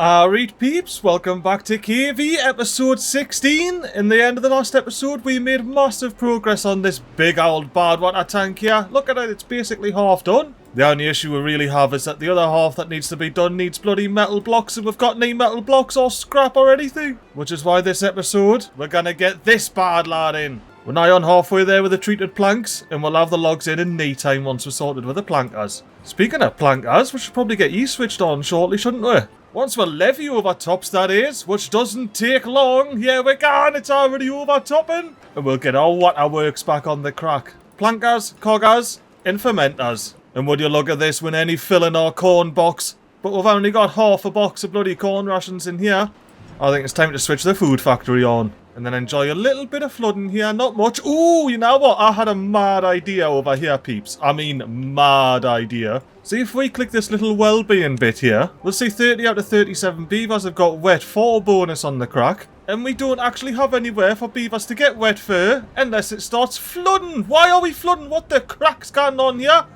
Alright peeps, welcome back to Cavey, episode 16. In the end of the last episode, we made massive progress on this big old bad water tank here. Look at it, it's basically half done. The only issue we really have is that the other half that needs to be done needs bloody metal blocks, and we've got no metal blocks or scrap or anything. Which is why this episode, we're gonna get this bad lad in. We're nigh on halfway there with the treated planks, and we'll have the logs in no time once we're sorted with the plankers. Speaking of plankers, we should probably get you switched on shortly, shouldn't we? Once we're levy over tops, that is, which doesn't take long. Here we go, it's already over topping. And we'll get our waterworks back on the crack. Plankers, coggers, and fermenters. And would you look at this with any fill in our corn box? But we've only got half a box of bloody corn rations in here. I think it's time to switch the food factory on. And then enjoy a little bit of flooding here, not much. Ooh, you know what? I had a mad idea over here, peeps. I mean, mad idea. See, if we click this little well-being bit here, we'll see 30 out of 37 beavers have got wet 4 bonus on the crack. And we don't actually have anywhere for beavers to get wet fur unless it starts flooding. Why are we flooding? What the crack's going on here?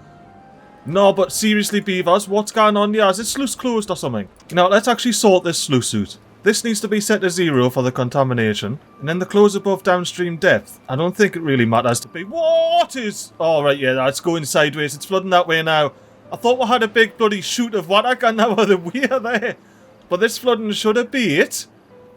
No, but seriously, beavers, what's going on here? Is this sluice closed or something? Now, let's actually sort this sluice out. This needs to be set to 0 for the contamination. And then the close above downstream depth. I don't think it really matters to be. What is... Oh, right, yeah, it's going sideways. It's flooding that way now. I thought we had a big bloody chute of water going out of the weir there. But this flooding should have been it.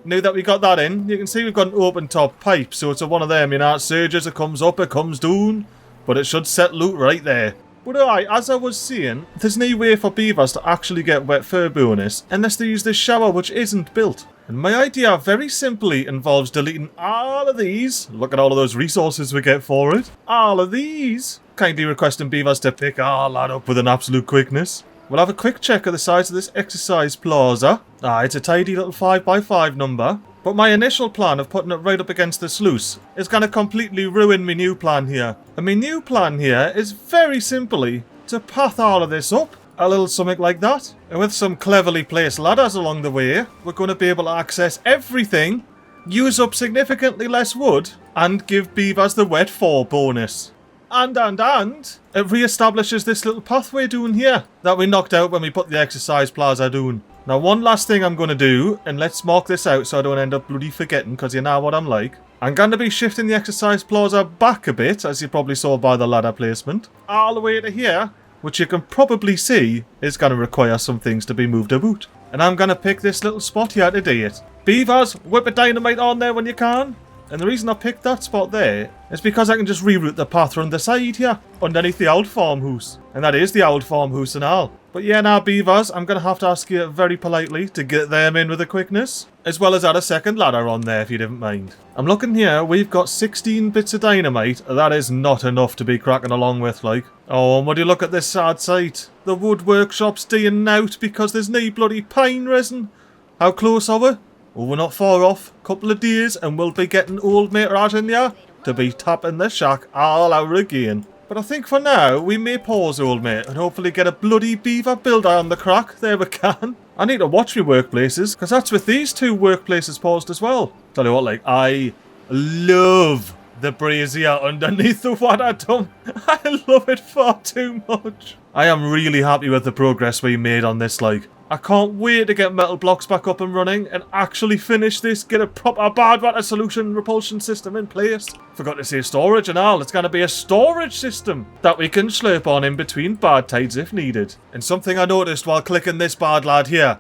Now that we got that in, you can see we've got an open top pipe. So it's a one of them, you know, it surges, it comes up, it comes down. But it should settle out right there. But alright, as I was saying, there's no way for beavers to actually get wet fur bonus unless they use this shower, which isn't built. And my idea very simply involves deleting all of these. Look at all of those resources we get for it. All of these. Kindly requesting beavers to pick all that up with an absolute quickness. We'll have a quick check of the size of this exercise plaza. It's a tidy little 5x5 number. But my initial plan of putting it right up against the sluice is going to completely ruin my new plan here. And my new plan here is very simply to path all of this up. A little something like that. And with some cleverly placed ladders along the way, we're going to be able to access everything, use up significantly less wood, and give beavers the wet 4 bonus. And it re-establishes this little pathway down here that we knocked out when we put the exercise plaza down. Now, one last thing I'm going to do, and let's mark this out so I don't end up bloody forgetting, because you know what I'm like. I'm going to be shifting the exercise plaza back a bit, as you probably saw by the ladder placement, all the way to here, which you can probably see is going to require some things to be moved about. And I'm going to pick this little spot here to do it. Beavers, whip a dynamite on there when you can. And the reason I picked that spot there is because I can just reroute the path around the side here, underneath the old farmhouse. And that is the old farmhouse and all. But yeah, now beavers, I'm going to have to ask you very politely to get them in with a quickness. As well as add a second ladder on there if you didn't mind. I'm looking here, we've got 16 bits of dynamite. That is not enough to be cracking along with, like. Oh, and would you look at this sad sight? The wood workshop's dying out because there's no bloody pine resin. How close are we? Oh, we're not far off. Couple of days and we'll be getting old mate Rat in there to be tapping the shack all over again. But I think for now, we may pause, old mate, and hopefully get a bloody beaver builder on the crack. There we can. I need to watch my workplaces, because that's with these 2 workplaces paused as well. Tell you what, like, I love the brazier underneath the water dump. I love it far too much. I am really happy with the progress we made on this, like. I can't wait to get metal blocks back up and running and actually finish this, get a proper bad water solution repulsion system in place. Forgot to say storage and all, it's going to be a storage system that we can slurp on in between bad tides if needed. And something I noticed while clicking this bad lad here,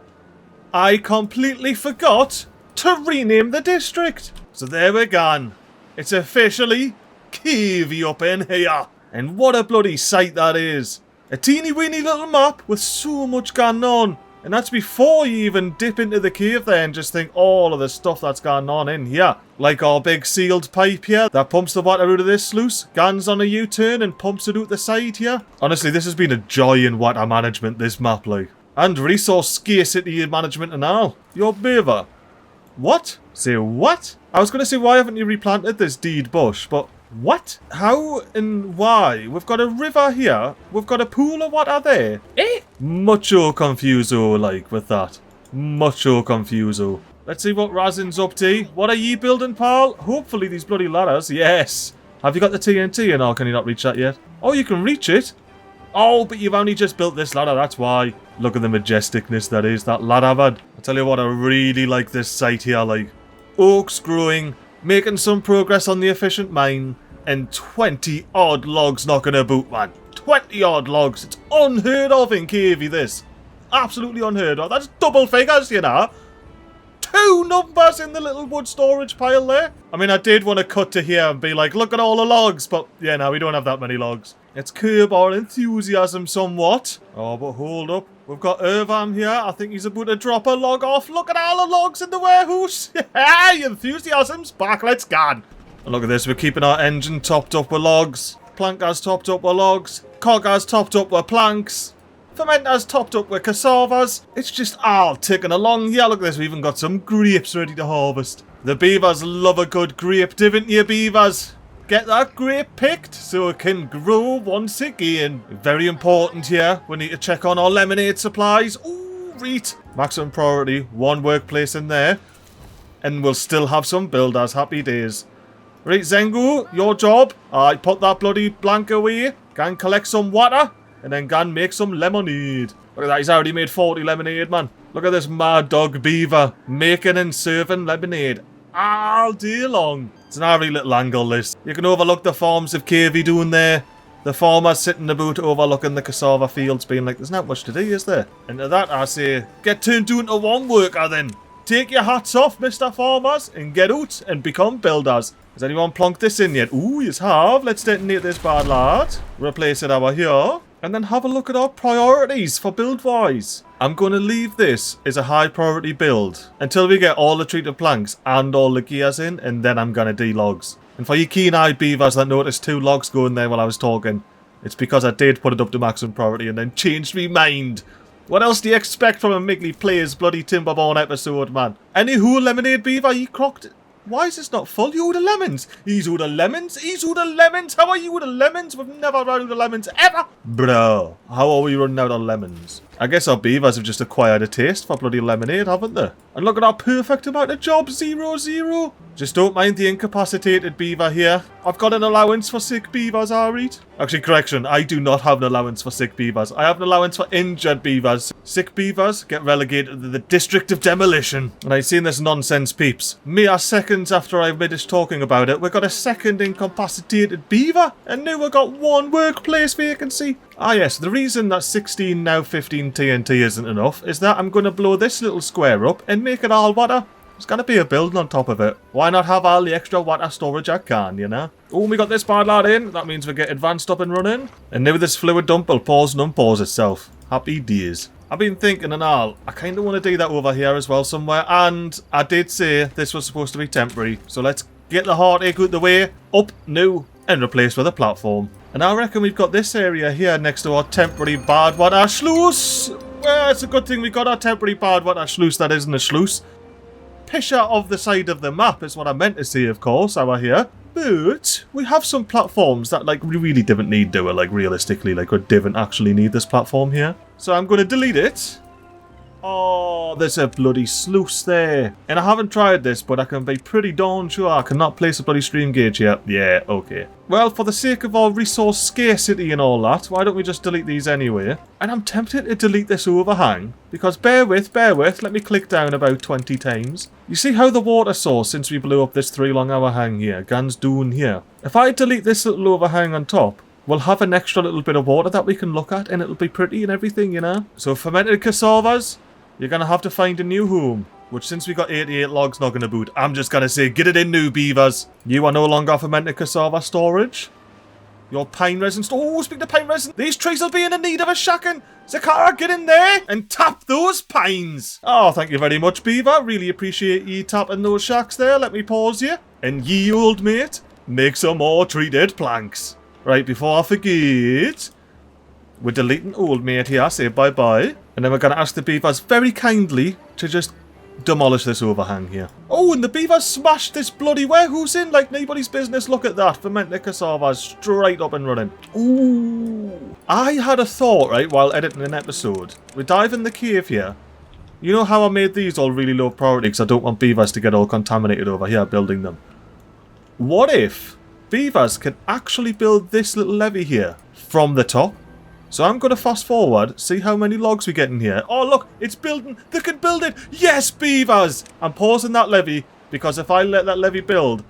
I completely forgot to rename the district. So there we're gone. It's officially Cavey up in here. And what a bloody sight that is. A teeny weeny little map with so much going on. And that's before you even dip into the cave there and just think all of the stuff that's going on in here. Like our big sealed pipe here that pumps the water out of this sluice, guns on a U-turn and pumps it out the side here. Honestly, this has been a joy in water management, this map, like. And resource scarcity management and all. Your beaver. What? Say what? I was going to say, why haven't you replanted this deed bush, but... What? How and why? We've got a river here. We've got a pool of water there. Mucho confuso, like, with that. Mucho confuso. Let's see what Razin's up to. What are you building, pal? Hopefully these bloody ladders. Yes. Have you got the TNT and all? Can you not reach that yet? Oh, you can reach it. Oh, but you've only just built this ladder, that's why. Look at the majesticness that is, that ladder, man. I tell you what, I really like this site here, like. Oaks growing, making some progress on the efficient mine, and 20 odd logs knocking about, man. 20 odd logs. It's unheard of in Cavey, this. Absolutely unheard of. That's double figures, you know. 2 numbers in the little wood storage pile there. I mean, I did want to cut to here and be like, look at all the logs, but yeah, no, we don't have that many logs. Let's curb our enthusiasm somewhat. Oh, but hold up. We've got Irvam here. I think he's about to drop a log off. Look at all the logs in the warehouse. Hey, enthusiasm's back. Let's go. And look at this. We're keeping our engine topped up with logs. Plankers topped up with logs. Coggers topped up with planks. Fermenters topped up with cassavas. It's just all ticking along. Yeah, look at this. We even got some grapes ready to harvest. The beavers love a good grape, didn't you, beavers? Get that grape picked so it can grow once again. Very important here. We need to check on our lemonade supplies. Ooh, right. Maximum priority. 1 workplace in there. And we'll still have some builders. Happy days. Right, Zengu, your job. I put that bloody blank away. Go and collect some water. And then go and make some lemonade. Look at that, he's already made 40 lemonade, man. Look at this mad dog beaver making and serving lemonade all day long. It's an airy little angle, this. You can overlook the farms of Cavey doing there. The farmers sitting about overlooking the cassava fields being like, there's not much to do, is there? And to that I say, get turned into one worker then. Take your hats off, Mr. Farmers, and get out and become builders. Has anyone plonked this in yet? Ooh, yes have. Let's detonate this bad lad. Replace it over here. And then have a look at our priorities for build-wise. I'm going to leave this as a high priority build until we get all the treated planks and all the gears in, and then I'm going to de-logs. And for you keen-eyed beavers that noticed 2 logs going there while I was talking, it's because I did put it up to maximum priority and then changed my mind. What else do you expect from a MiGly Plays bloody Timberborn episode, man? Anywho, lemonade beaver, you crocked. Why is this not full? You order lemons. He's order lemons. He's order lemons. How are you order lemons? We've never run out of lemons ever. Bro, how are we running out of lemons? I guess our beavers have just acquired a taste for bloody lemonade, haven't they? And look at our perfect amount of jobs. 0, 0. Just don't mind the incapacitated beaver here. I've got an allowance for sick beavers, alright? Actually, correction. I do not have an allowance for sick beavers. I have an allowance for injured beavers. Sick beavers get relegated to the District of Demolition. And I've seen this nonsense, peeps. Mere seconds after I finished talking about it, we got a second incapacitated beaver. And now we've got 1 workplace vacancy. Ah yes, the reason that 16 now 15 TNT isn't enough is that I'm going to blow this little square up and make it all water. There's going to be a building on top of it. Why not have all the extra water storage I can, you know? Oh, we got this bad lad in. That means we get advanced up and running. And now this fluid dump will pause and unpause itself. Happy days. I've been thinking and all, I kind of want to do that over here as well somewhere. And I did say this was supposed to be temporary. So let's get the heartache out the way. Up, new, and replaced with a platform. And I reckon we've got this area here next to our temporary bad water sluice. Well, it's a good thing we got our temporary bad water sluice that isn't a sluice. Picture of the side of the map is what I meant to say, of course, over here. But we have some platforms that, like, we really didn't need to, like, realistically, like, we didn't actually need this platform here. So I'm going to delete it. Oh, there's a bloody sluice there. And I haven't tried this, but I can be pretty darn sure I cannot place a bloody stream gauge here. Yeah, okay. Well, for the sake of our resource scarcity and all that, why don't we just delete these anyway? And I'm tempted to delete this overhang, because bear with, let me click down about 20 times. You see how the water source, since we blew up this 3 long overhang here, guns down here. If I delete this little overhang on top, we'll have an extra little bit of water that we can look at, and it'll be pretty and everything, you know? So fermented cassavas, you're going to have to find a new home. Which, since we got 88 logs knocking about, I'm just going to say, get it in new, beavers. You are no longer fermented cassava storage. Your pine resin... Oh, speaking of pine resin, these trees will be in need of a shacking. Zakara, get in there and tap those pines. Oh, thank you very much, beaver. Really appreciate you tapping those shacks there. Let me pause you. And ye, old mate, make some more treated planks. Right, before I forget... We're deleting old mate here, say bye-bye. And then we're going to ask the beavers very kindly to just demolish this overhang here. Oh, and the beavers smashed this bloody warehouse in like nobody's business. Look at that. Fermented cassava straight up and running. Ooh. I had a thought, right, while editing an episode. We dive in the cave here. You know how I made these all really low priority because I don't want beavers to get all contaminated over here building them. What if beavers can actually build this little levee here from the top? So I'm going to fast forward, see how many logs we get in here. Oh, look, it's building. They can build it. Yes, beavers. I'm pausing that levee because if I let that levee build,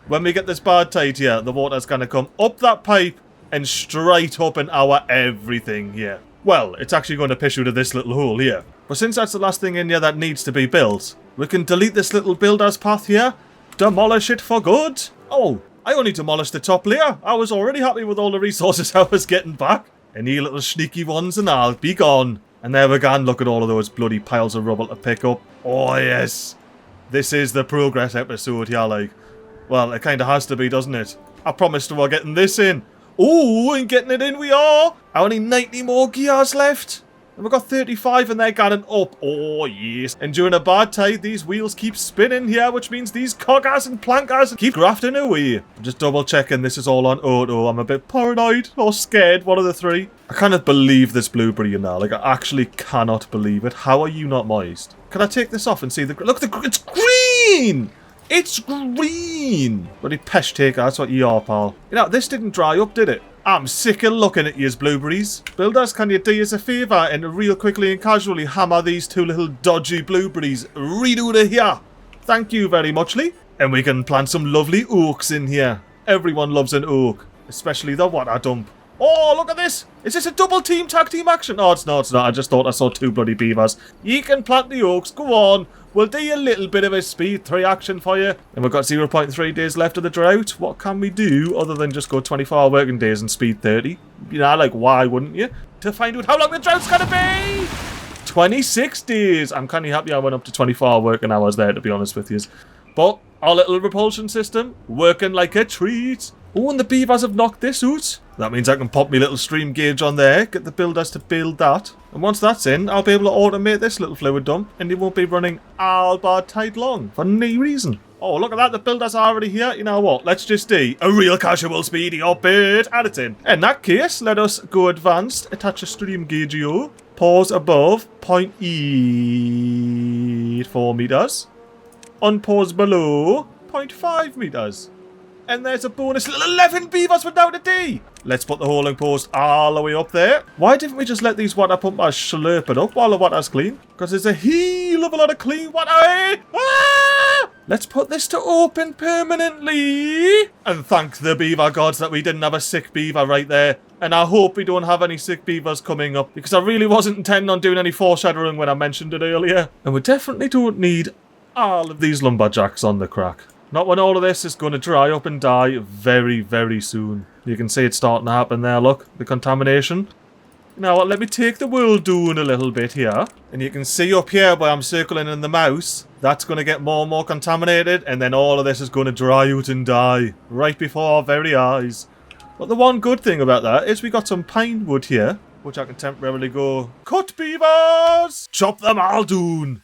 when we get this bad tide here, the water's going to come up that pipe and straight up in our everything here. Well, it's actually going to piss you to this little hole here. But since that's the last thing in here that needs to be built, we can delete this little builder's path here, demolish it for good. Oh, I only demolished the top layer. I was already happy with all the resources I was getting back. And you little sneaky ones and I'll be gone. And there we go, and look at all of those bloody piles of rubble to pick up. Oh yes, this is the progress episode here, like. Well, it kind of has to be, doesn't it? I promised we're getting this in. Oh, and getting it in we are. Only 90 more gears left. And we've got 35 and they're getting up. Oh, yes. And during a bad tide, these wheels keep spinning here, which means these coggers and plankers keep grafting away. I'm just double checking this is all on auto. I'm a bit paranoid or scared, one of the three. I cannot believe this blueberry in there. Like, I actually cannot believe it. How are you not moist? Can I take this off and see the... Look, it's green! It's green! Bloody pesh taker, that's what you are, pal. You know, this didn't dry up, did it? I'm sick of looking at yous, blueberries. Builders, can you do us a favour and real quickly and casually hammer these two little dodgy blueberries right out of here? Thank you very muchly. And we can plant some lovely oaks in here. Everyone loves an oak, especially the water dump. Oh, look at this! Is this a double team tag team action? Oh, it's not, I just thought I saw two bloody beavers. You can plant the oaks, go on. We'll do a little bit of a speed 3 action for you. And we've got 0.3 days left of the drought. What can we do other than just go 24 working days and speed 30? You know, like, why wouldn't you? To find out how long the drought's gonna be! 26 days! I'm kind of happy I went up to 24 working hours there, to be honest with you. But our little repulsion system, working like a treat. Oh, and the beavers have knocked this out. That means I can pop my little stream gauge on there, get the builders to build that. And once that's in, I'll be able to automate this little fluid dump, and it won't be running all bad tide long for no reason. Oh, look at that, the builders are already here. You know what, let's just do a real casual speedy update, and it's in. In that case, let us go advanced, attach a stream gauge here, pause above 0.84 meters, unpause below 0.5 meters. And there's a bonus little 11 beavers without a D. Let's put the hauling post all the way up there. Why didn't we just let these water pumpers slurp it up while the water's clean? Because there's a heap of a lot of clean water. Ah! Let's put this to open permanently. And thank the beaver gods that we didn't have a sick beaver right there. And I hope we don't have any sick beavers coming up, because I really wasn't intending on doing any foreshadowing when I mentioned it earlier. And we definitely don't need all of these lumberjacks on the crack. Not when all of this is going to dry up and die very, very soon. You can see it's starting to happen there, look. The contamination. Now, let me take the world down a little bit here. And you can see up here where I'm circling in the mouse. That's going to get more and more contaminated. And then all of this is going to dry out and die. Right before our very eyes. But the one good thing about that is we got some pine wood here. Which I can temporarily go, cut beavers! Chop them all down.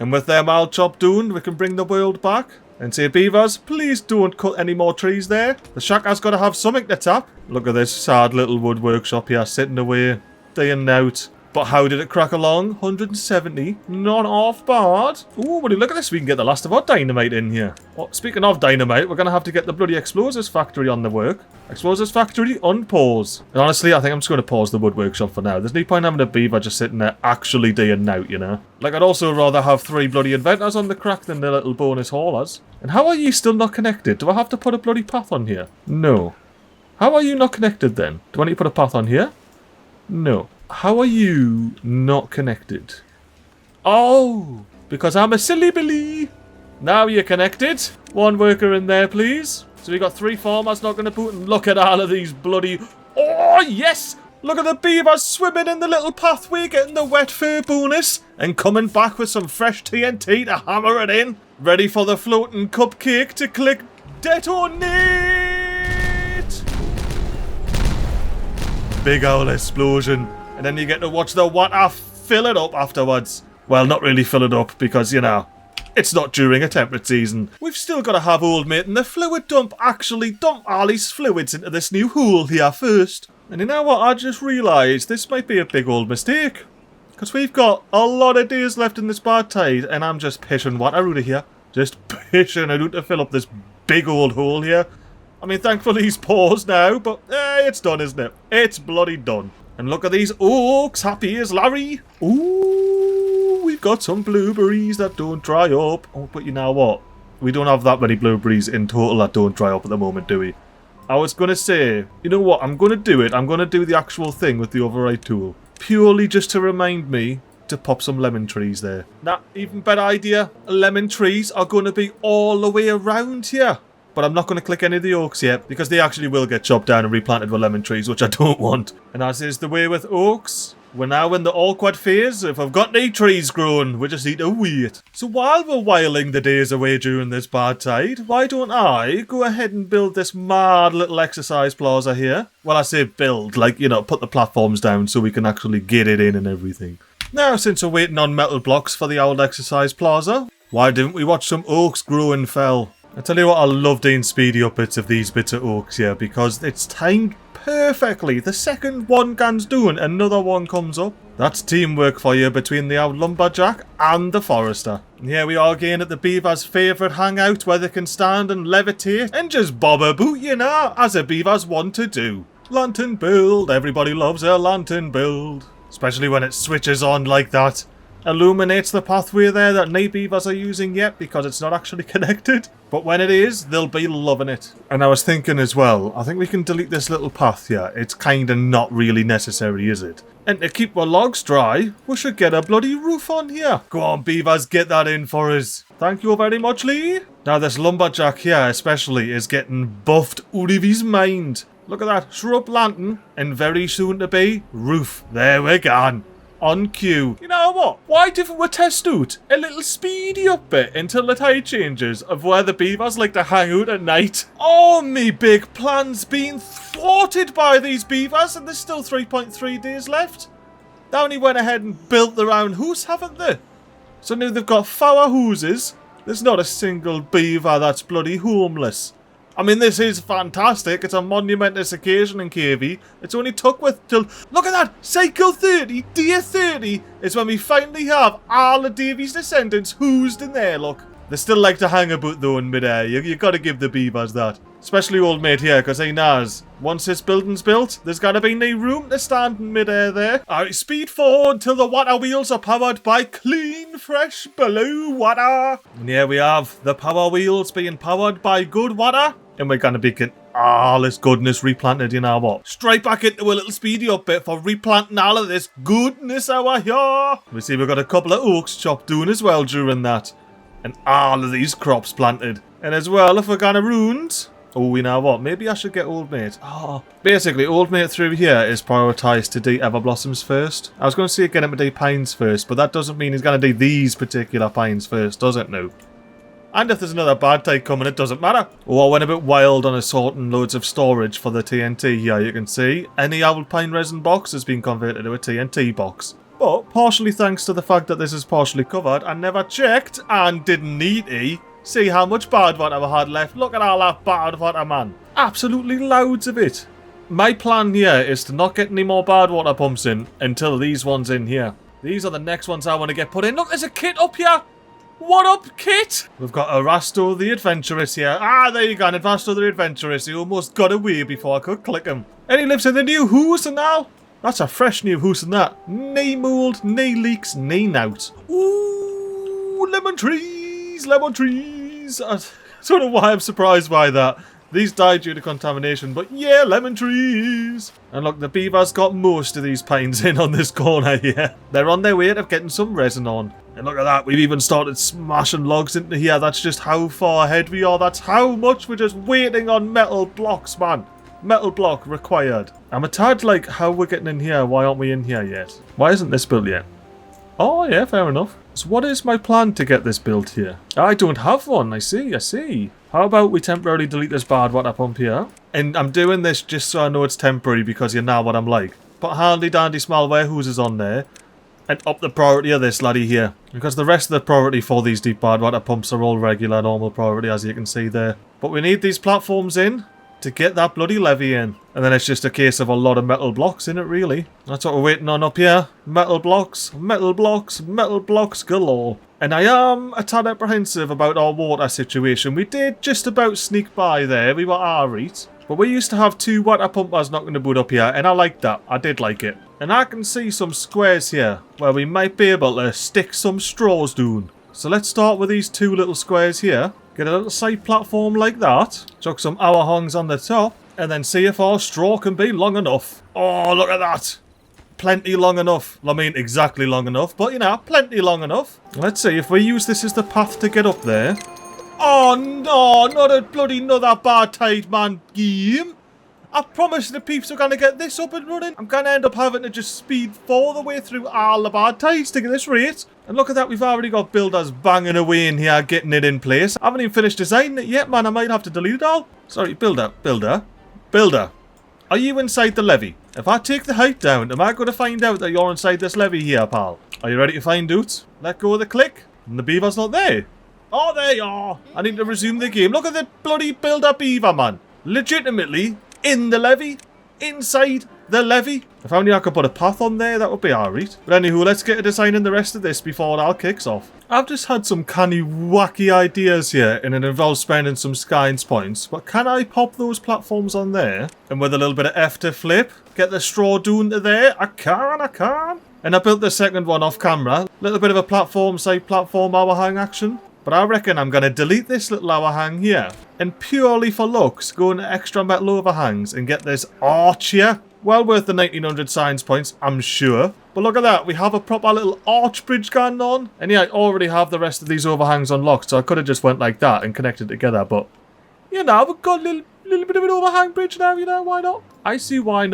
And with them all chopped down, we can bring the world back. And say, beavers, please don't cut any more trees there. The shack has got to have something to tap. Look at this sad little wood workshop here sitting away, day and out. But how did it crack along? 170. Not half bad. Ooh, buddy, look at this. We can get the last of our dynamite in here. Well, speaking of dynamite, we're going to have to get the bloody explosives factory on the work. Explosives factory on pause. And honestly, I think I'm just going to pause the wood workshop for now. There's no point having a beaver just sitting there actually day and out, you know. Like, I'd also rather have 3 bloody inventors on the crack than the little bonus haulers. And how are you still not connected? Do I have to put a bloody path on here? No. How are you not connected then? Do I need to put a path on here? No. How are you not connected? Oh, because I'm a silly billy. Now you're connected. 1 worker in there, please. So we got 3 farmers not going to boot. And look at all of these bloody... Oh, yes! Look at the beavers swimming in the little pathway, getting the wet fur bonus. And coming back with some fresh TNT to hammer it in. Ready for the floating cupcake to click detonate. Big old explosion. And then you get to watch the water fill it up afterwards. Well, not really fill it up because, you know, it's not during a temperate season. We've still got to have old mate and the fluid dump actually dump all these fluids into this new hole here first. And you know what? I just realised this might be a big old mistake. Because we've got a lot of days left in this bad tide and I'm just pissing water out of here. Just pissing it out to fill up this big old hole here. I mean, thankfully he's paused now, but it's done, isn't it? It's bloody done. And look at these oaks, happy as Larry. Ooh, we've got some blueberries that don't dry up. Oh, but you know what? We don't have that many blueberries in total that don't dry up at the moment, do we? I was going to say, you know what? I'm going to do it. I'm going to do the actual thing with the override tool. Purely just to remind me to pop some lemon trees there. Now, even better idea. Lemon trees are going to be all the way around here. But I'm not going to click any of the oaks yet, because they actually will get chopped down and replanted with lemon trees, which I don't want. And as is the way with oaks, we're now in the awkward phase. If I've got any trees growing, we just need to wait. So while we're whiling the days away during this bad tide, why don't I go ahead and build this mad little exercise plaza here? Well, I say build, like, you know, put the platforms down so we can actually get it in and everything. Now, since we're waiting on metal blocks for the old exercise plaza, why didn't we watch some oaks grow and fell? I tell you what, I love doing speedy up bits of these bits of oaks here because it's timed perfectly. The second one gets done, another one comes up. That's teamwork for you between the old lumberjack and the forester. And here we are again at the beavers' favourite hangout where they can stand and levitate and just bob a boot, you know, as the beavers want to do. Lantern build, everybody loves a lantern build. Especially when it switches on like that. Illuminates the pathway there that no beavers are using yet because it's not actually connected. But when it is, they'll be loving it. And I was thinking as well, I think we can delete this little path here. It's kinda not really necessary, is it? And to keep our logs dry, we should get a bloody roof on here. Go on, beavers, get that in for us. Thank you very much, Lee. Now this lumberjack here especially is getting buffed out of his mind. Look at that, shrub lantern, and very soon to be, roof. There we're gone. On cue. You know what? Why didn't we test out a little speedy up bit until the tide changes of where the beavers like to hang out at night? Oh, me big plan's been thwarted by these beavers and there's still 3.3 days left. They only went ahead and built their own house, haven't they? So now they've got 4 houses. There's not a single beaver that's bloody homeless. I mean, this is fantastic. It's a monumentous occasion in Cavey. It's only took with till... Look at that! Cycle 30, day 30 is when we finally have all of Davey's descendants hoosed in there, look. They still like to hang about though in midair. You gotta give the beavers that. Especially old mate here, because he knows. Once this building's built, there's gotta be no room to stand in midair there. Alright, speed forward till the water wheels are powered by clean, fresh, blue water. And here we have the power wheels being powered by good water. And we're gonna be getting all this goodness replanted, you know what? Straight back into a little speedy up bit for replanting all of this goodness over here. We see we've got a couple of oaks chopped down as well during that. And all of these crops planted. And as well, if we're gonna ruins... Oh, you know what? Maybe I should get old mate. Oh, basically, old mate through here is prioritised to do everblossoms first. I was going to say get him to do pines first, but that doesn't mean he's going to do these particular pines first, does it? No. And if there's another bad tide coming, it doesn't matter. Oh, I went a bit wild on assorting loads of storage for the TNT here, you can see. Any old pine resin box has been converted to a TNT box. But, partially thanks to the fact that this is partially covered, I never checked and didn't need to see how much bad water we had left. Look at all that bad water, man. Absolutely loads of it. My plan here is to not get any more bad water pumps in until these ones in here. These are the next ones I want to get put in. Look, there's a kit up here. What up, Kit? We've got Erasto the Adventurous here. Ah, there you go, Erasto the Adventurous. He almost got away before I could click him. And he lives in the new house and all. That's a fresh new house and that. Nae mould, nae leaks, nae nout. Ooh, lemon trees, lemon trees. I don't know why I'm surprised by that. These died due to contamination, but yeah, lemon trees. And look, the beavers got most of these pines in on this corner here. They're on their way to getting some resin on. And look at that, we've even started smashing logs into here. That's just how far ahead we are. That's how much we're just waiting on metal blocks, man. Metal block required. I'm a tad like, how we're getting in here. Why aren't we in here yet? Why isn't this built yet? Oh, yeah, fair enough. So what is my plan to get this built here? I don't have one. I see. How about we temporarily delete this bad water pump here? And I'm doing this just so I know it's temporary because you know what I'm like. Put handy dandy small warehouses on there. And up the priority of this laddie here. Because the rest of the priority for these deep bad water pumps are all regular normal priority, as you can see there. But we need these platforms in to get that bloody levee in. And then it's just a case of a lot of metal blocks in it, really. That's what we're waiting on up here. Metal blocks, metal blocks, metal blocks galore. And I am a tad apprehensive about our water situation. We did just about sneak by there. We were alright. But we used to have 2 water pumpers knocking the boat up here, and I liked that. I did like it. And I can see some squares here where we might be able to stick some straws down. So let's start with these 2 little squares here. Get a little side platform like that. Chuck some hour hongs on the top. And then see if our straw can be long enough. Oh, look at that. Plenty long enough. I mean, exactly long enough, but you know, plenty long enough. Let's see if we use this as the path to get up there. Oh no, not a bloody another bad tide, man. Game. I promised the peeps we're going to get this up and running. I'm going to end up having to just speed all the way through all the bad tides to get this rate. And look at that, we've already got builders banging away in here, getting it in place. I haven't even finished designing it yet, man. I might have to delete it all. Sorry, builder. Are you inside the levee? If I take the height down, am I going to find out that you're inside this levee here, pal? Are you ready to find out? Let go of the click. And the beaver's not there. Oh, there you are. I need to resume the game. Look at the bloody builder beaver, man. Legitimately in the levee. Inside the levee. If only I could put a path on there, that would be alright. But anywho, let's get to designing the rest of this before it all kicks off. I've just had some canny, wacky ideas here, and it involves spending some science points. But can I pop those platforms on there? And with a little bit of F to flip, get the straw down to there? I can. And I built the second one off camera. Little bit of a platform, side platform, hour hang action. But I reckon I'm going to delete this little overhang here. And purely for looks, go into extra metal overhangs and get this arch here. Well worth the 1900 science points, I'm sure. But look at that, we have a proper little arch bridge going on. And yeah, I already have the rest of these overhangs unlocked, so I could have just went like that and connected together. But, you know, we've got a little bit of an overhang bridge now, you know, why not? I see why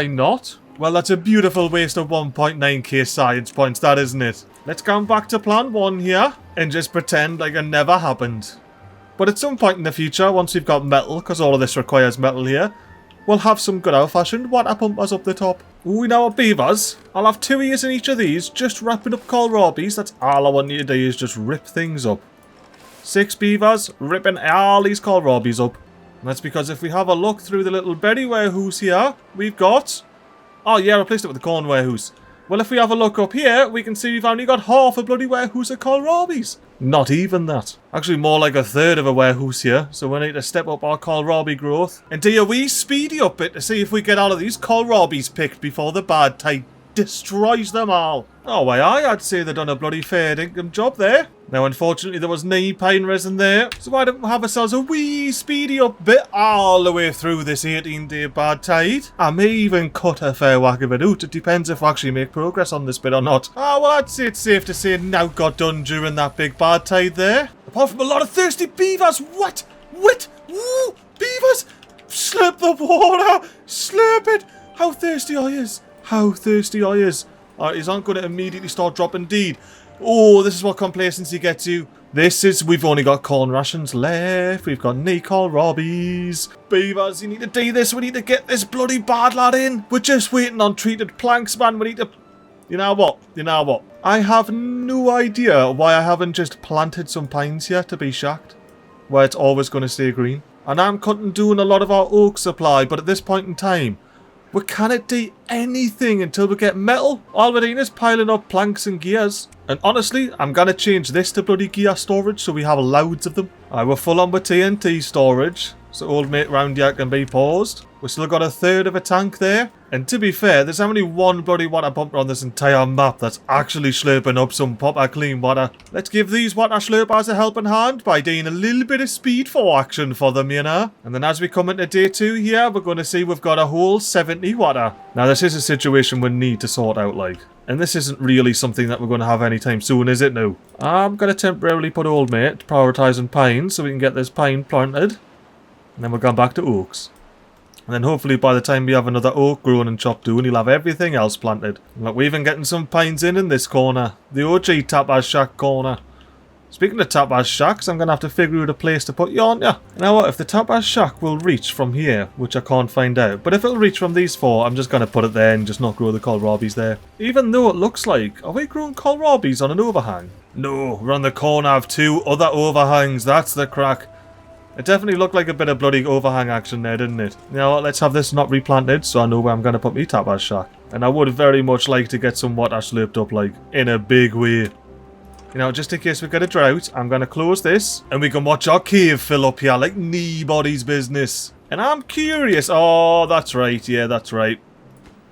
not. Well, that's a beautiful waste of 1.9k science points, that isn't it? Let's go back to plan 1 here and just pretend like it never happened. But at some point in the future, once we've got metal, because all of this requires metal here, we'll have some good old-fashioned water pumpers up the top. Ooh, we know our beavers. I'll have 2 ears in each of these, just wrapping up kohlrabies. That's all I want you to do is just rip things up. 6 beavers, ripping all these kohlrabies up. And that's because if we have a look through the little berry warehouse here, we've got... Oh yeah, I replaced it with the corn warehouse. Well, if we have a look up here, we can see we've only got half a bloody warehouse of kohlrabies. Not even that. Actually, more like a third of a warehouse here. So we need to step up our kohlrabi growth and do a wee speedy up bit to see if we get all of these kohlrabies picked before the bad tide destroys them all. Oh, why, I'd say they've done a bloody fair dinkum job there. Now, unfortunately, there was no pine resin there, so why don't we have ourselves a wee speedy up bit all the way through this 18-day bad tide? I may even cut a fair whack of it out. It depends if we actually make progress on this bit or not. Oh, well, I'd say it's safe to say now got done during that big bad tide there. Apart from a lot of thirsty beavers. What? Woo! Beavers! Slurp the water! Slurp it! How thirsty are yous? Alright, he's not going to immediately start dropping deed. Oh, this is what complacency gets you. We've only got corn rations left. We've got no kohlrabies. Beavers, you need to do this. We need to get this bloody bad lad in. We're just waiting on treated planks, man. We need to... You know what? I have no idea why I haven't just planted some pines here to be shacked, where it's always going to stay green. And I'm cutting down a lot of our oak supply, but at this point in time, we cannot do anything until we get metal. All we're doing is piling up planks and gears. And honestly, I'm going to change this to bloody gear storage so we have loads of them. Alright, we're full on with TNT storage, so old mate round here can be paused. We've still got a third of a tank there. And to be fair, there's only one bloody water pumper on this entire map that's actually slurping up some proper clean water. Let's give these water slurpers a helping hand by doing a little bit of speed for action for them, you know. And then as we come into day 2 here, we're going to see we've got a whole 70 water. Now this is a situation we need to sort out, like. And this isn't really something that we're going to have anytime soon, is it? No. I'm going to temporarily put old mate to prioritising pines so we can get this pine planted. And then we're going back to oaks. And then hopefully by the time we have another oak grown and chopped down, he'll have everything else planted. Look, we're even getting some pines in this corner. The OG Tapper's Shack corner. Speaking of Tapper's Shacks, I'm going to have to figure out a place to put you, aren't you? Now what, if the Tapper's Shack will reach from here, which I can't find out, but if it'll reach from these 4, I'm just going to put it there and just not grow the kohlrabies there. Even though it looks like, are we growing kohlrabies on an overhang? No, we're on the corner of 2 other overhangs, that's the crack. It definitely looked like a bit of bloody overhang action there, didn't it? Now, let's have this not replanted so I know where I'm going to put my Tapper's Shack. And I would very much like to get some water slurped up, like, in a big way. You know, just in case we get a drought, I'm going to close this. And we can watch our cave fill up here like nobody's business. And I'm curious. Oh, that's right. Yeah, that's right.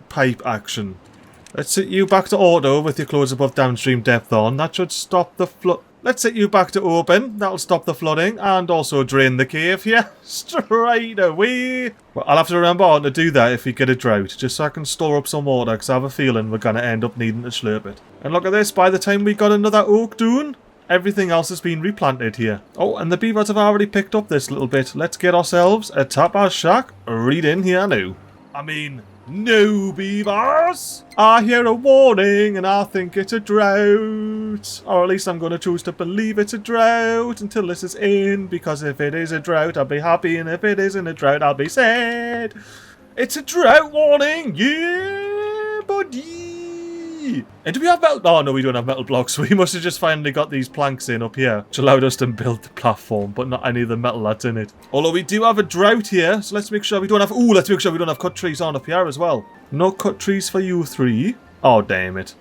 Pipe action. Let's set you back to auto with your close above downstream depth on. That should stop the flood. Let's set you back to open. That'll stop the flooding and also drain the cave here. Straight away. Well, I'll have to remember how to do that if we get a drought. Just so I can store up some water because I have a feeling we're going to end up needing to slurp it. And look at this. By the time we got another oak dune, everything else has been replanted here. Oh, and the beavers have already picked up this little bit. Let's get ourselves a tapper shack right in here now. I mean... no, beavers! I hear a warning and I think it's a drought. Or at least I'm going to choose to believe it's a drought until this is in. Because if it is a drought, I'll be happy. And if it isn't a drought, I'll be sad. It's a drought warning! Yeah, buddy! And do we have metal? Oh, no, we don't have metal blocks. We must have just finally got these planks in up here, which allowed us to build the platform, but not any of the metal that's in it. Although we do have a drought here, so let's make sure we don't have... ooh, let's make sure we don't have cut trees on up here as well. No cut trees for you three. Oh, damn it.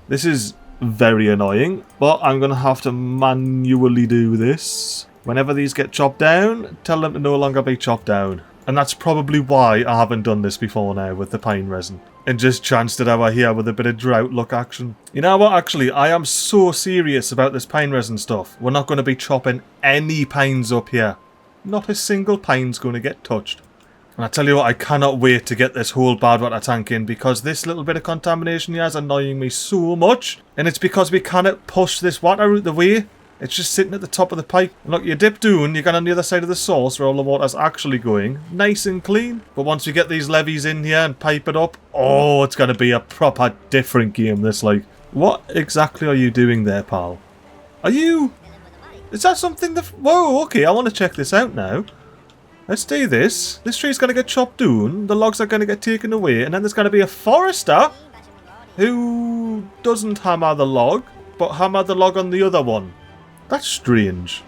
This is very annoying, but I'm going to have to manually do this. Whenever these get chopped down, tell them to no longer be chopped down. And that's probably why I haven't done this before now with the pine resin. And just chanced it over here with a bit of drought luck action. You know what, actually, I am so serious about this pine resin stuff. We're not going to be chopping any pines up here. Not a single pine's going to get touched. And I tell you what, I cannot wait to get this whole bad water tank in because this little bit of contamination here is annoying me so much. And it's because we cannot push this water out the way. It's just sitting at the top of the pipe. And look, you dip down, you get on the other side of the source where all the water's actually going. Nice and clean. But once we get these levees in here and pipe it up, oh, it's going to be a proper different game, this, like. What exactly are you doing there, pal? Are you... is that something that... whoa, okay, I want to check this out now. Let's do this. This tree's going to get chopped down. The logs are going to get taken away. And then there's going to be a forester who doesn't hammer the log, but hammer the log on the other one. That's strange.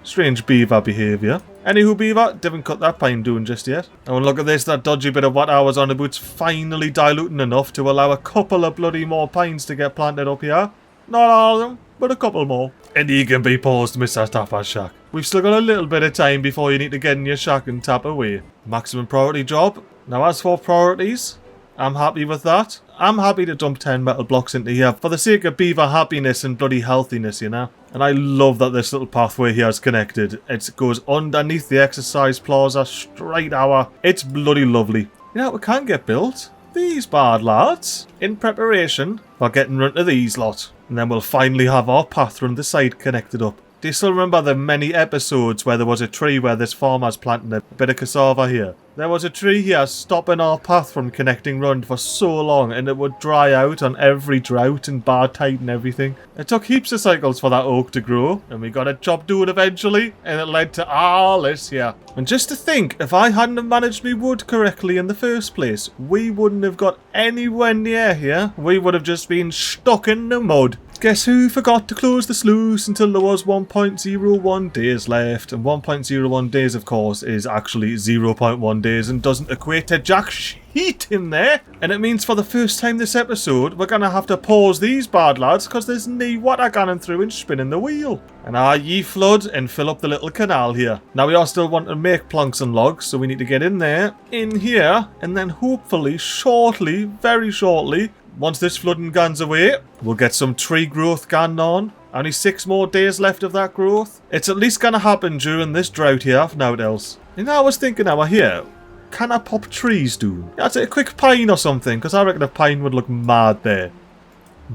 Strange beaver behaviour. Anywho, beaver, didn't cut that pine down just yet. Oh, and look at this, that dodgy bit of what I was on about's finally diluting enough to allow a couple of bloody more pines to get planted up here. Not all of them, but a couple more. And you can be paused, Mr. Tapper's shack. We've still got a little bit of time before you need to get in your shack and tap away. Maximum priority job. Now, as for priorities, I'm happy with that. I'm happy to dump 10 metal blocks into here for the sake of beaver happiness and bloody healthiness, you know. And I love that this little pathway here is connected. It goes underneath the exercise plaza, straight hour. It's bloody lovely. You know what we can get built? These bad lads. In preparation for getting run to these lot. And then we'll finally have our path from the side connected up. Do you still remember the many episodes where there was a tree where this farmer's planting a bit of cassava here? There was a tree here stopping our path from connecting round for so long and it would dry out on every drought and bad tide and everything. It took heaps of cycles for that oak to grow and we got a job doing eventually and it led to all this here. And just to think, if I hadn't have managed me wood correctly in the first place, we wouldn't have got anywhere near here. We would have just been stuck in the mud. Guess who forgot to close the sluice until there was 1.01 days left? And 1.01 days, of course, is actually 0.1 days and doesn't equate to jack shit in there. And it means for the first time this episode, we're going to have to pause these bad lads because there's no water going through and spinning the wheel. And ye flood and fill up the little canal here. Now we are still wanting to make planks and logs, so we need to get in there, in here, and then hopefully, shortly, very shortly, once this flooding guns away, we'll get some tree growth going on. Only 6 more days left of that growth. It's at least going to happen during this drought here, if not else. And I was thinking over here, can I pop trees, dude? Yeah, I'd say a quick pine or something, because I reckon a pine would look mad there.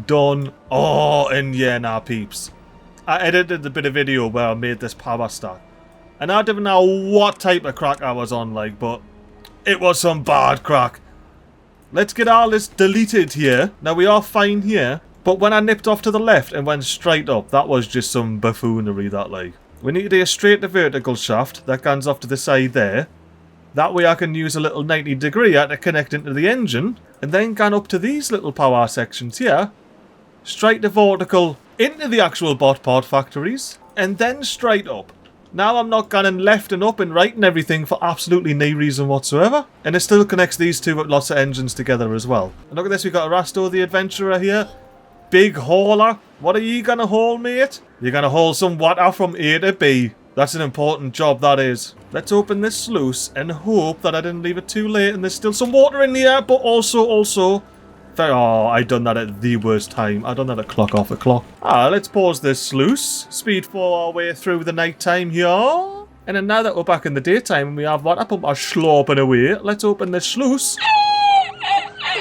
Done. Oh, and yeah, nah, peeps. I edited the bit of video where I made this power stack. And I didn't know what type of crack I was on, like, but it was some bad crack. Let's get all this deleted here. Now, we are fine here. But when I nipped off to the left and went straight up, that was just some buffoonery, that, like. We need to do a straight to vertical shaft that goes off to the side there. That way I can use a little 90 degree to connect into the engine. And then go up to these little power sections here. Straight to vertical into the actual bot pod factories. And then straight up. Now I'm not going left and up and right and everything for absolutely no reason whatsoever. And it still connects these two with lots of engines together as well. And look at this, we've got Arasto the Adventurer here. big hauler. What are you gonna haul, mate? You're gonna haul some water from A to B. That's an important job, that is. Let's open this sluice and hope that I didn't leave it too late and there's still some water in here, but also... Oh, I done that at the worst time. I done that at clock off a clock. Let's pause this sluice. Speed for our way through the night time here. And then now that we're back in the daytime and we have water pump are sloping away, let's open this sluice.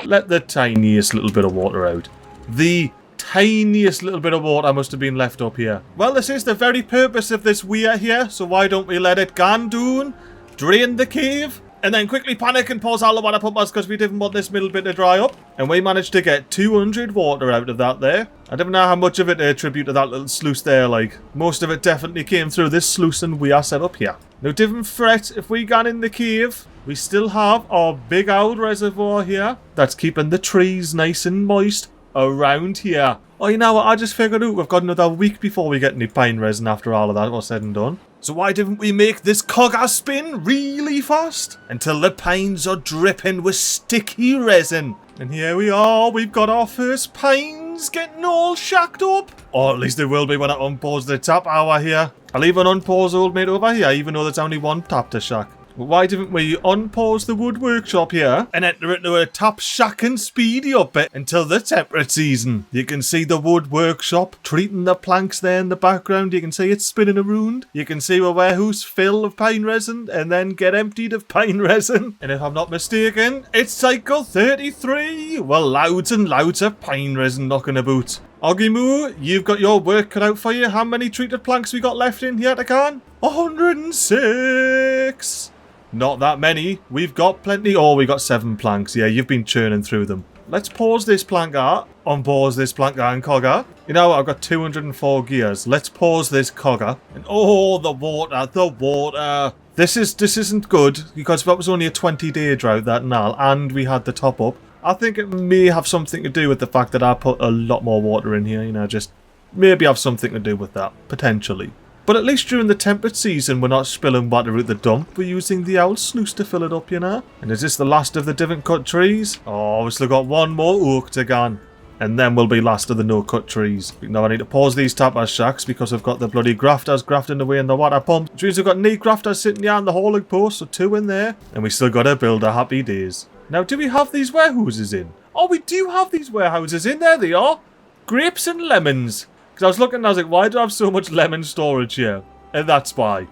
Let the tiniest little bit of water out. The tiniest little bit of water must have been left up here. Well, this is the very purpose of this weir here, so why don't we let it go down, drain the cave, and then quickly panic and pause all the water pumpers because we didn't want this middle bit to dry up. And we managed to get 200 water out of that there. I don't know how much of it to attribute to that little sluice there, like. Most of it definitely came through this sluice and we are set up here. Now, don't fret, if we got in the cave, we still have our big old reservoir here that's keeping the trees nice and moist around here. Oh, you know what? I just figured out we've got another week before we get any pine resin after all of that was said and done. So why didn't we make this cogger spin really fast? Until the pines are dripping with sticky resin. And here we are. We've got our first pines getting all shacked up. Or at least they will be when I unpause the tap hour here. I'll even unpause old mate over here, even though there's only one tap to shack. But why didn't we unpause the wood workshop here and enter into a top shack and speedy up it until the temperate season? You can see the wood workshop treating the planks there in the background. You can see it spinning around. You can see a warehouse full of pine resin and then get emptied of pine resin. And if I'm not mistaken, it's cycle 33. Well, loads and loads of pine resin knocking about. Oggy Moo, you've got your work cut out for you. How many treated planks we got left in here to can? 106. Not that many. We've got plenty. Oh, we got 7 planks. Yeah, you've been churning through them. Let's pause this planker. Unpause this planker and cogger. You know what? I've got 204 gears. Let's pause this cogger. And oh, the water. The water. This isn't good because that was only a 20-day drought, that and all. And we had the top up. I think it may have something to do with the fact that I put a lot more water in here. You know, just maybe have something to do with that. Potentially. But at least during the temperate season, we're not spilling water out the dump. We're using the old sluice to fill it up, you know. And is this the last of the different cut trees? Oh, we've still got one more oak to go. And then we'll be last of the no-cut trees. Now I need to pause these tapper shacks because we've got the bloody grafters grafting away in the water pump. Which means we've got 8 grafters sitting here on the hauling post, so 2 in there. And we still got to build a happy days. Now, do we have these warehouses in? Oh, we do have these warehouses in. There they are. Grapes and lemons. Because I was looking and I was like, why do I have so much lemon storage here? And that's why.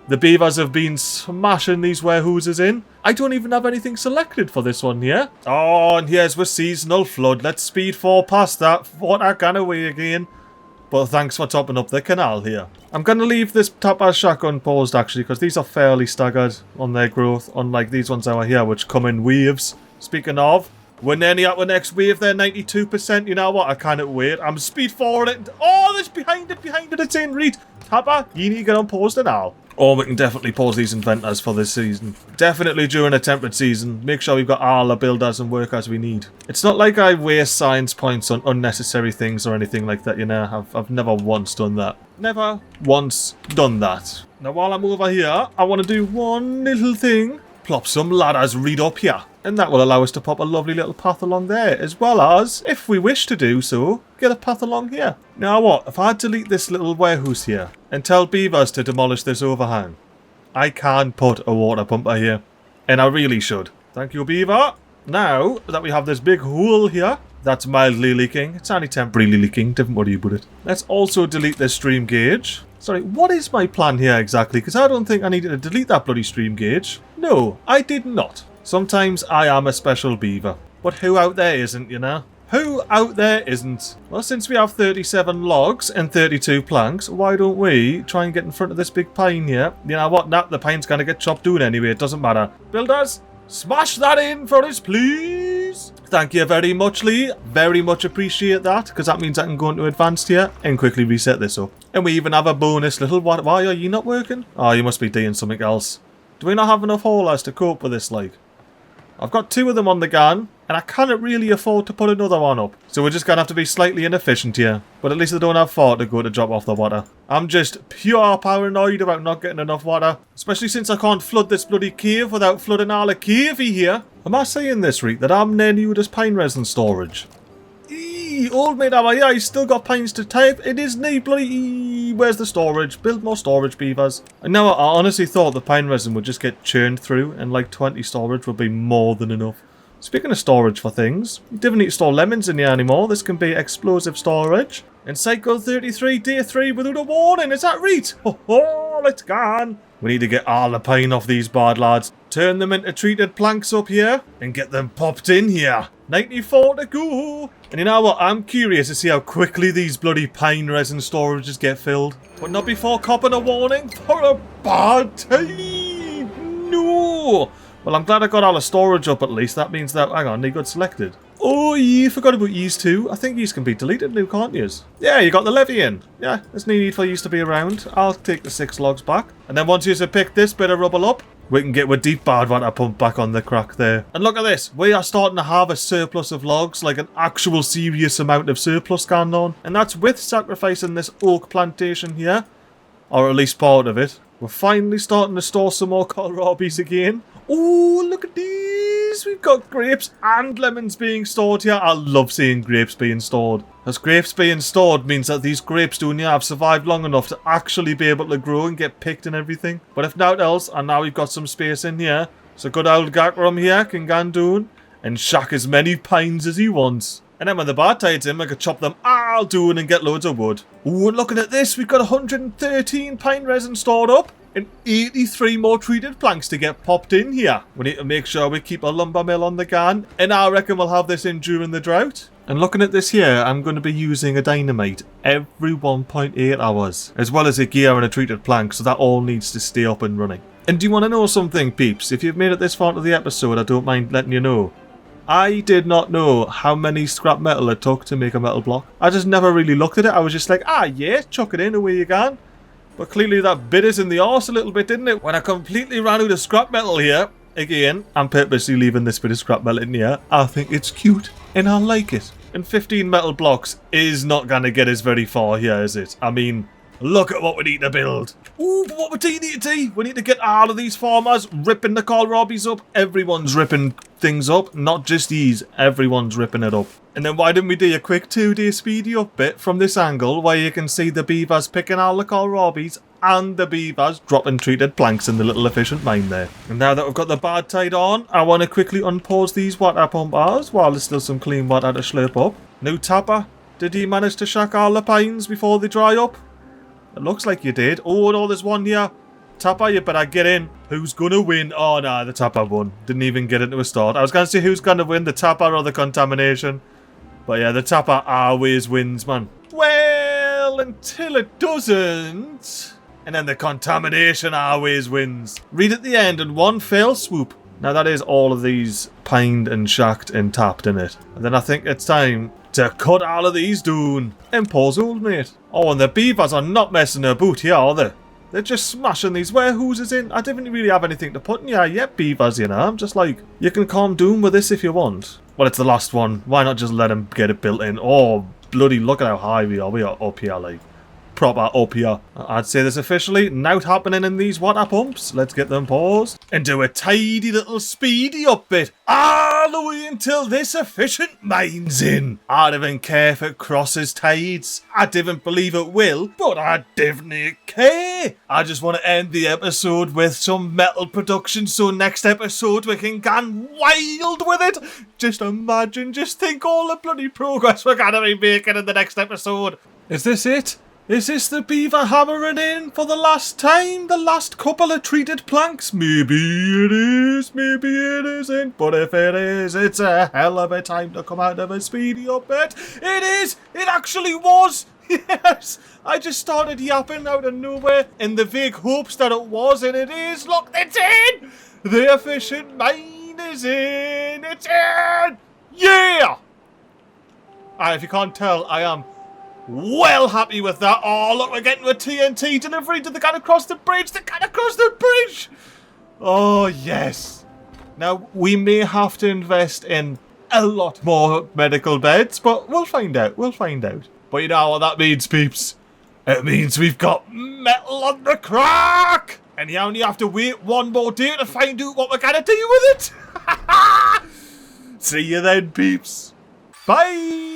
The beavers have been smashing these warehouses in. I don't even have anything selected for this one here. Oh, and here's with seasonal flood. Let's speed 4 past that. Water gone away again. But thanks for topping up the canal here. I'm going to leave this tapper shack unpaused actually, because these are fairly staggered on their growth, unlike these ones over here, which come in waves. Speaking of, we're nearly at the next wave there, 92%. You know what? I can't wait. I'm speed forwarding it. Oh, there's behind it, it's in read. Tapper, you need to get unpaused now. Or we can definitely pause these inventors for this season. Definitely during a temperate season. Make sure we've got all the builders and workers we need. It's not like I waste science points on unnecessary things or anything like that, you know. I've never once done that. Never once done that. Now while I'm over here, I want to do one little thing. Plop some ladders right up here. And that will allow us to pop a lovely little path along there. As well as, if we wish to do so, get a path along here. Now what, if I delete this little warehouse here and tell beavers to demolish this overhang, I can put a water pumper here. And I really should. Thank you, beaver. Now that we have this big hole here, that's mildly leaking. It's only temporarily leaking, don't worry about it. Let's also delete this stream gauge. Sorry, what is my plan here exactly? Because I don't think I needed to delete that bloody stream gauge. No, I did not. Sometimes I am a special beaver. But who out there isn't, you know? Who out there isn't? Well, since we have 37 logs and 32 planks, why don't we try and get in front of this big pine here? You know what? Nah, the pine's going to get chopped down anyway. It doesn't matter. Builders, smash that in for us, please. Thank you very much, Lee. Very much appreciate that, because that means I can go into advanced here and quickly reset this up. And we even have a bonus little... Why are you not working? Oh, you must be doing something else. Do we not have enough haulers to cope with this, like? I've got 2 of them on the gun, and I cannot really afford to put another one up. So we're just going to have to be slightly inefficient here. But at least they don't have 4 to go to drop off the water. I'm just pure paranoid about not getting enough water. Especially since I can't flood this bloody cave without flooding all the cavey here. Am I saying this, right? That I'm near new to this pine resin storage? Old mate, how are you? He's still got pines to type. It is neat, bloody. Where's the storage? Build more storage, beavers. And now I honestly thought the pine resin would just get churned through and like 20 storage would be more than enough. Speaking of storage for things, you don't need to store lemons in here anymore. This can be explosive storage. And cycle 33, day 3 without a warning. Is that right? Oh, let's go on. We need to get all the pine off these bad lads. Turn them into treated planks up here and get them popped in here. 94 to go. And you know what? I'm curious to see how quickly these bloody pine resin storages get filled. But not before copping a warning for a bad time. No. Well, I'm glad I got all the storage up at least. That means that, hang on, they got selected. Oh, you forgot about yous too. I think yous can be deleted now, can't yous? Yeah, you got the levy in. Yeah, there's no need for yous to be around. I'll take the 6 logs back. And then once yous have picked this bit of rubble up, we can get with deep bad water pump back on the crack there. And look at this. We are starting to have a surplus of logs, like an actual serious amount of surplus going on. And that's with sacrificing this oak plantation here. Or at least part of it. We're finally starting to store some more kohlrabies again. Oh, look at these. We've got grapes and lemons being stored here. I love seeing grapes being stored. As grapes being stored means that these grapes down here have survived long enough to actually be able to grow and get picked and everything. But if not else, and now we've got some space in here, so good old Gakram here can go down and shack as many pines as he wants. And then when the bad tide's in, we can chop them all down and get loads of wood. Oh, and looking at this, we've got 113 pine resin stored up. And 83 more treated planks to get popped in here. We need to make sure we keep a lumber mill on the gun. And I reckon we'll have this in during the drought. And looking at this here, I'm going to be using a dynamite every 1.8 hours. As well as a gear and a treated plank, so that all needs to stay up and running. And do you want to know something, peeps? If you've made it this far into the episode, I don't mind letting you know. I did not know how many scrap metal it took to make a metal block. I just never really looked at it. I was just like, ah yeah, chuck it in, away you can. But clearly that bit us in the arse a little bit, didn't it? When I completely ran out of scrap metal here. Again, I'm purposely leaving this bit of scrap metal in here. I think it's cute and I like it. And 15 metal blocks is not going to get us very far here, is it? I mean, look at what we need to build. Ooh, but what we need to do? We need to get all of these farmers ripping the kohlrabies up. Everyone's ripping things up, not just these. Everyone's ripping it up. And then why didn't we do a quick 2-day speedy up bit from this angle where you can see the beavers picking all the kohlrabies and the beavers dropping treated planks in the little efficient mine there. And now that we've got the bad tide on, I want to quickly unpause these water pumpers while there's still some clean water to slurp up. New tapper, did you manage to shack all the pines before they dry up? It looks like you did. Oh no, there's one here. Tapper, you better get in. Who's gonna win? Oh no, the tapper won. Didn't even get into a start. I was gonna say who's gonna win, the tapper or the contamination. But yeah, the tapper always wins, man. Well, until it doesn't. And then the contamination always wins. Read at the end in one fell swoop. Now that is all of these pined and shacked and tapped in it. And then I think it's time to cut all of these down. And pause, old mate. Oh, and the beavers are not messing about here, are they? They're just smashing these warehouses in. I didn't really have anything to put in here yet, beavers, you know. I'm just like, you can calm down with this if you want. Well, it's the last one. Why not just let them get it built in? Oh, bloody look at how high we are. We are up here, like, proper up here. I'd say this officially now happening in these water pumps. Let's get them paused and do a tidy little speedy up bit all the way until this efficient mine's in. I don't even care if it crosses tides. I don't believe it will, but I definitely care. I just want to end the episode with some metal production, so next episode we can go wild with it. Just imagine, just think all the bloody progress we're gonna be making in the next episode. Is this it? Is this the beaver hammering in for the last time? The last couple of treated planks? Maybe it is, maybe it isn't. But if it is, it's a hell of a time to come out of a speedy up bit. It is! It actually was! Yes! I just started yapping out of nowhere in the vague hopes that it was, and it is! Look, it's in! The efficient mine is in! It's in! Yeah! If you can't tell, I am well happy with that. Oh, look, we're getting a TNT delivery to the guy across the bridge. The guy across the bridge. Oh, yes. Now, we may have to invest in a lot more medical beds, but we'll find out. We'll find out. But you know what that means, peeps? It means we've got metal on the crack. And you only have to wait one more day to find out what we're going to do with it. See you then, peeps. Bye.